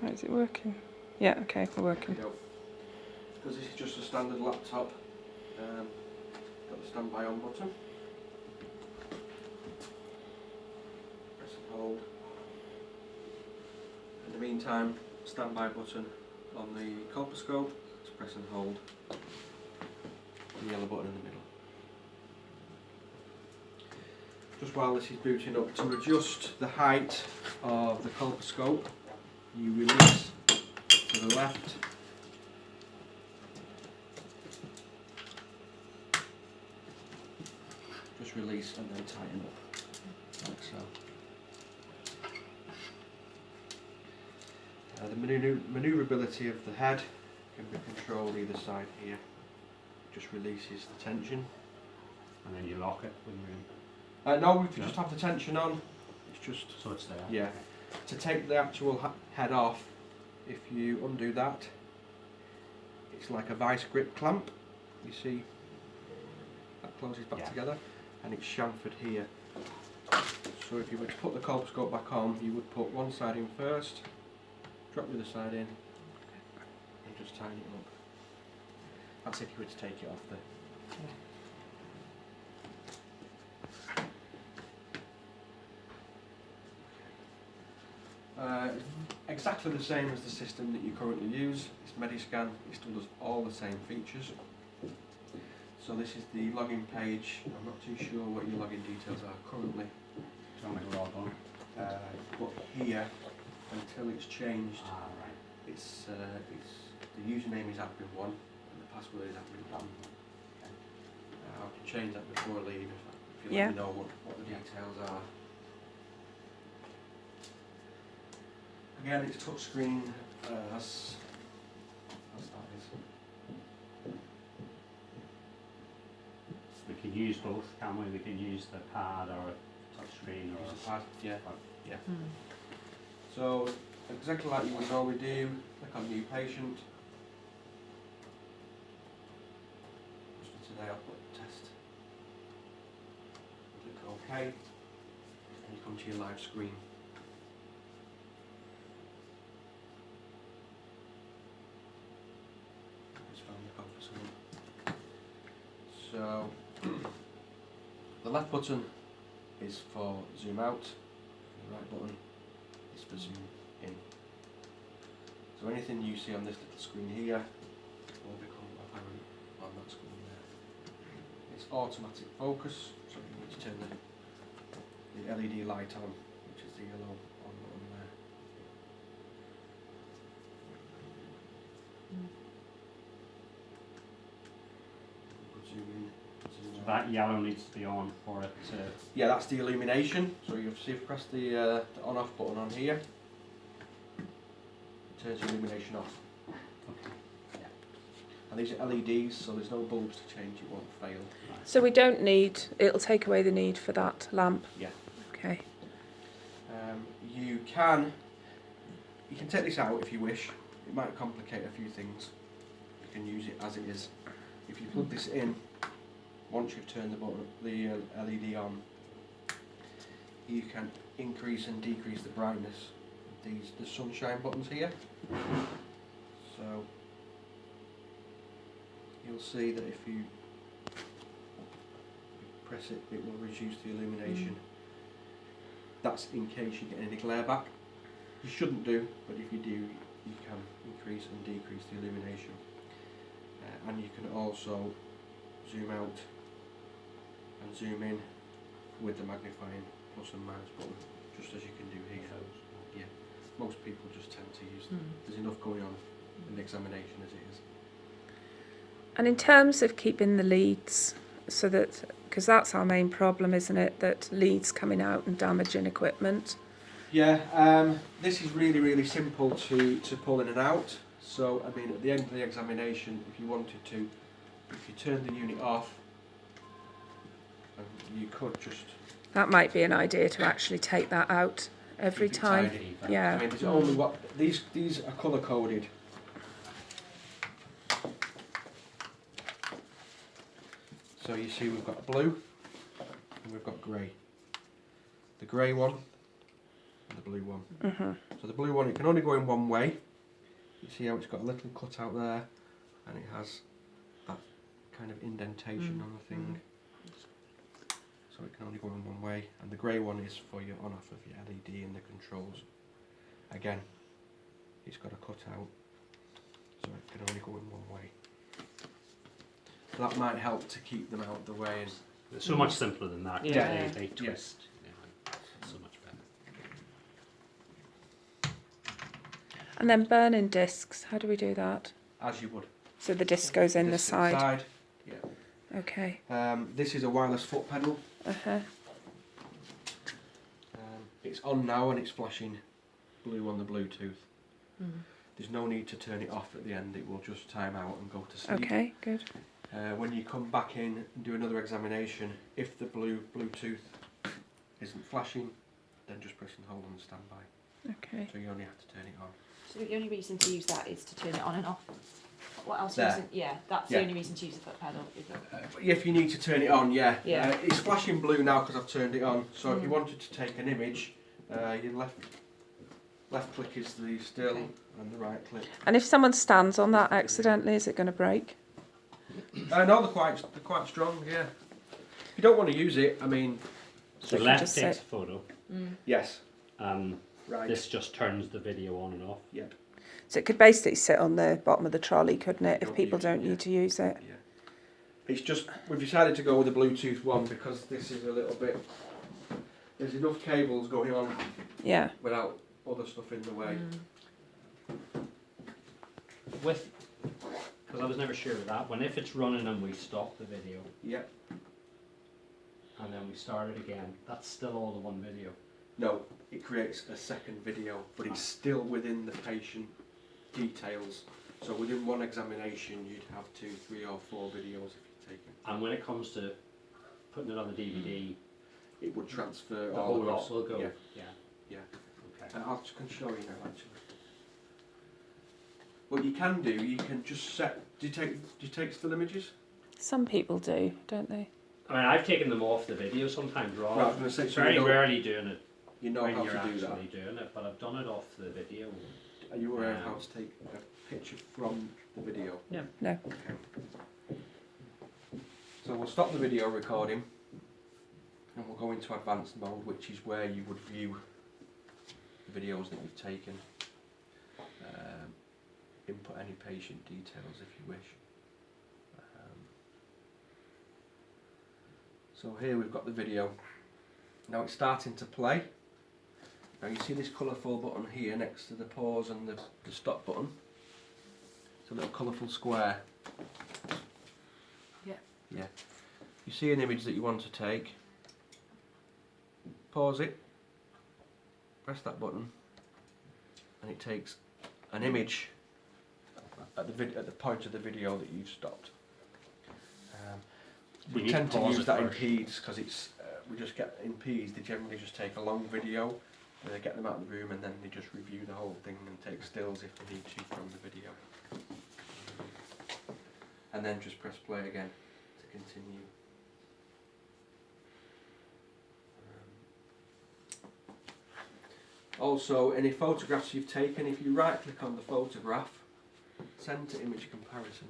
Right, is it working? Yeah, okay, we're working. Because this is just a standard laptop, got the standby on button. Press and hold. In the meantime, standby button on the colposcope, let's press and hold. The yellow button in the middle. Just while this is booting up, to adjust the height of the colposcope, you release to the left. Just release and then tighten up, like so. The manoeuvrability of the head can be controlled either side here. Just releases the tension. And then you lock it when you're in. No, if you just have the tension on, it's just... So it's there? Yeah. To take the actual head off, if you undo that, it's like a vice grip clamp. You see, that closes back together, and it's chamfered here. So if you were to put the colposcope back on, you would put one side in first, drop the other side in, and just tighten it up. That's if you were to take it off there. Exactly the same as the system that you currently use. It's Mediscan, it still does all the same features. So this is the login page. I'm not too sure what your login details are currently. But here, until it's changed, it's the username is admin1 and the password is admin1. I can change that before I leave if you let me know what the details are. Again, it's touchscreen as that is. We can use both, can we? We can use the pad or a touchscreen or Use the pad, yeah. Hmm. So exactly like you would normally do, click on new patient. Just for today I'll put test. Click OK, and you come to your live screen. So the left button is for zoom out, the right button is for zoom in. So anything you see on this little screen here will become apparent on that screen there. It's automatic focus, so you need to turn the LED light on, which is the yellow on button there. Zoom in, zoom out. that yellow needs to be on for it to... Yeah, that's the illumination. So you'll see if you press the on-off button on here, it turns the illumination off. Okay. Yeah. And these are LEDs, so there's no bulbs to change, it won't fail. So we don't need, it'll take away the need for that lamp? Yeah. Okay. You can take this out if you wish. It might complicate a few things. You can use it as it is. If you plug this in, once you've turned the LED on, you can increase and decrease the brightness. The sunshine buttons here. So you'll see that if you press it, it will reduce the illumination. That's in case you get any glare back. You shouldn't do, but if you do, you can increase and decrease the illumination. And you can also zoom out and zoom in with the magnifying plus and minus button, just as you can do here. Yeah, most people just tend to use them. There's enough going on in the examination as it is. And in terms of keeping the leads, so that, because that's our main problem, isn't it, that leads coming out and damaging equipment? Yeah, this is really, really simple to pull in and out. So, I mean, at the end of the examination, if you wanted to, if you turn the unit off, you could just... That might be an idea to actually take that out every keep it time. tidy. Yeah. I mean, there's only what these are colour coded. So you see, we've got blue and we've got grey. The grey one and the blue one. So the blue one, it can only go in one way. You see how it's got a little cut out there, and it has that kind of indentation on the thing. So it can only go in one way. And the grey one is for your on-off of your LED and the controls. Again, it's got a cut out, so it can only go in one way. So that might help to keep them out of the way. And It's so much simpler than that. Yeah. They twist. Yeah. So much better. And then burning discs, how do we do that? as you would. So the disc goes in the This side. Yeah. Okay. This is a wireless foot pedal. Uh-huh. It's on now and it's flashing blue on the Bluetooth. There's no need to turn it off at the end, it will just time out and go to sleep. Okay, good. When you come back in and do another examination, if the Bluetooth isn't flashing, then just press and hold on standby. Okay. So you only have to turn it on. So the only reason to use that is to turn it on and off. What else? There. That's Yeah. the only reason to use the foot pedal. Is it? If you need to turn it on, yeah. Yeah. It's flashing blue now because I've turned it on. So if you wanted to take an image, your left click is the still Okay. and the right click. And if someone stands on that accidentally, is it going to break? No, they're quite strong. Yeah. If you don't want to use it, I mean, So you left just takes say- a photo. yes. Right. This just turns the video on and off. Yep. So it could basically sit on the bottom of the trolley, couldn't it, if Don't people use it, don't yeah. need to use it? Yeah. It's just we've decided to go with the Bluetooth one because this is a little bit. There's enough cables going on Yeah. without other stuff in the way. With, because I was never sure of that. If it's running and we stop the video Yep. and then we start it again, that's still all the one video. No, it creates a second video, but it's still within the patient details. So within one examination, you'd have 2, 3, or 4 videos if you take it. And when it comes to putting it on the DVD, It would transfer the all whole across. lot will go. Yeah. Yeah. Yeah. Okay. And I can show you now actually. What you can do, you can just set. Do you take still images? Some people do, don't they? I mean, I've taken them off the video sometimes, Rob. Right, I was gonna say, It's so you very know- rarely doing it You know when how you're to do actually doing it, but I've done it off the video. that. Are you aware of how to take a picture from the video? No. Okay. So we'll stop the video recording and we'll go into advanced mode, which is where you would view the videos that you've taken. Input any patient details if you wish. So here we've got the video. Now it's starting to play. Now you see this colourful button here next to the pause and the stop button. It's a little colourful square. Yeah. Yeah. You see an image that you want to take. Pause it. Press that button, and it takes an image at the point of the video that you've stopped. You We need tend to to pause use it that in first. PEDS because it's we just get in PEDS. They generally just take a long video, and they get them out of the room, and then they just review the whole thing and take stills if they need to from the video, and then just press play again to continue. Also, any photographs you've taken, if you right click on the photograph, send to image comparison.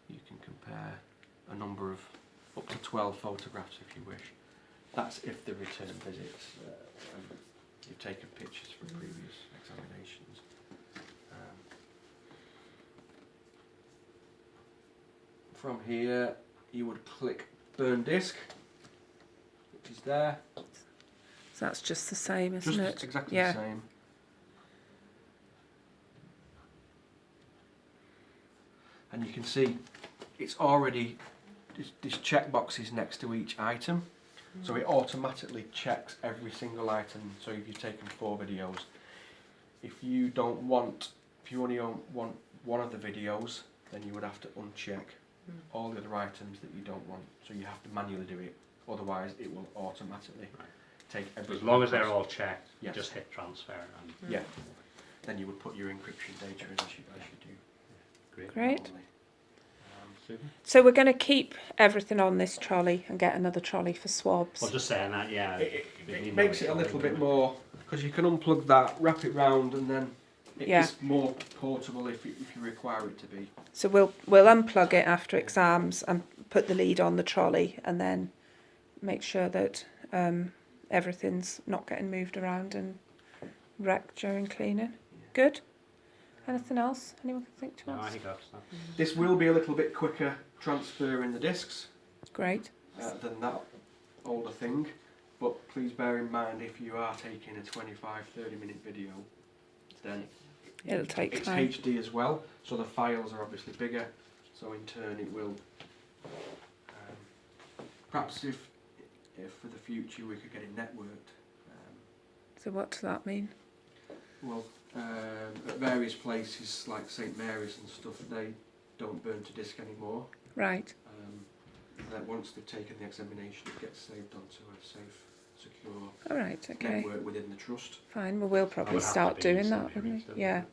You can compare a number of up to 12 photographs if you wish. That's if the return visits and you've taken pictures from previous examinations. From here you would click burn disk, which is there. So that's just the same, isn't Just it? exactly Yeah. the same. And you can see it's already, this checkbox is next to each item, so it automatically checks every single item. So if you've taken 4 videos, if you only want one of the videos, then you would have to uncheck all the other items that you don't want. So you have to manually do it, otherwise it will automatically take every. As long as they're all checked, Yes. just hit transfer and Yeah. Then you would put your encryption data in as you do. great. Great. normally. Super. So we're going to keep everything on this trolley and get another trolley for swabs. Well, just saying that, yeah. It makes it a little bit more, because you can unplug that, wrap it round, and then Yeah. it's more portable if you require it to be. So we'll unplug it after exams and put the lead on the trolley, and then make sure that everything's not getting moved around and wrecked during cleaning. Good. Anything else anyone can think to No, I ask? think that's that. This will be a little bit quicker transferring the discs Great. than that older thing, but please bear in mind if you are taking a 25-30 minute video, then It'll take it's time. HD as well, so the files are obviously bigger, so in turn it will, perhaps if for the future we could get it networked, So what does that mean? well, at various places like St Mary's and stuff, they don't burn to disk anymore. Right. That once they've taken the examination, it gets saved onto a safe, secure All right. Okay. network within the trust. Fine. Well, we'll That probably would have start to be doing St. that, wouldn't Mary's, we? though, Yeah.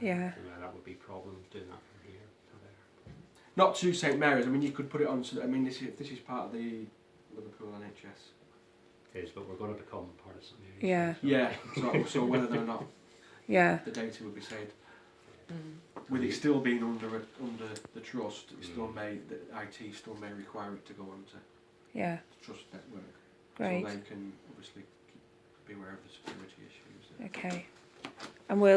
Yeah. That would be a problem doing that from here to there. Not to St Mary's. I mean, you could put it on. I mean, this is part of the Liverpool NHS. It is, but we're going to become part of St. Mary's. Yeah. Yeah. So whether or not Yeah. the data would be saved, with it still being under the trust, it still may the IT still may require it to go onto Yeah. the trust network. Great. So they can obviously be aware of the security issues. Okay. And we'll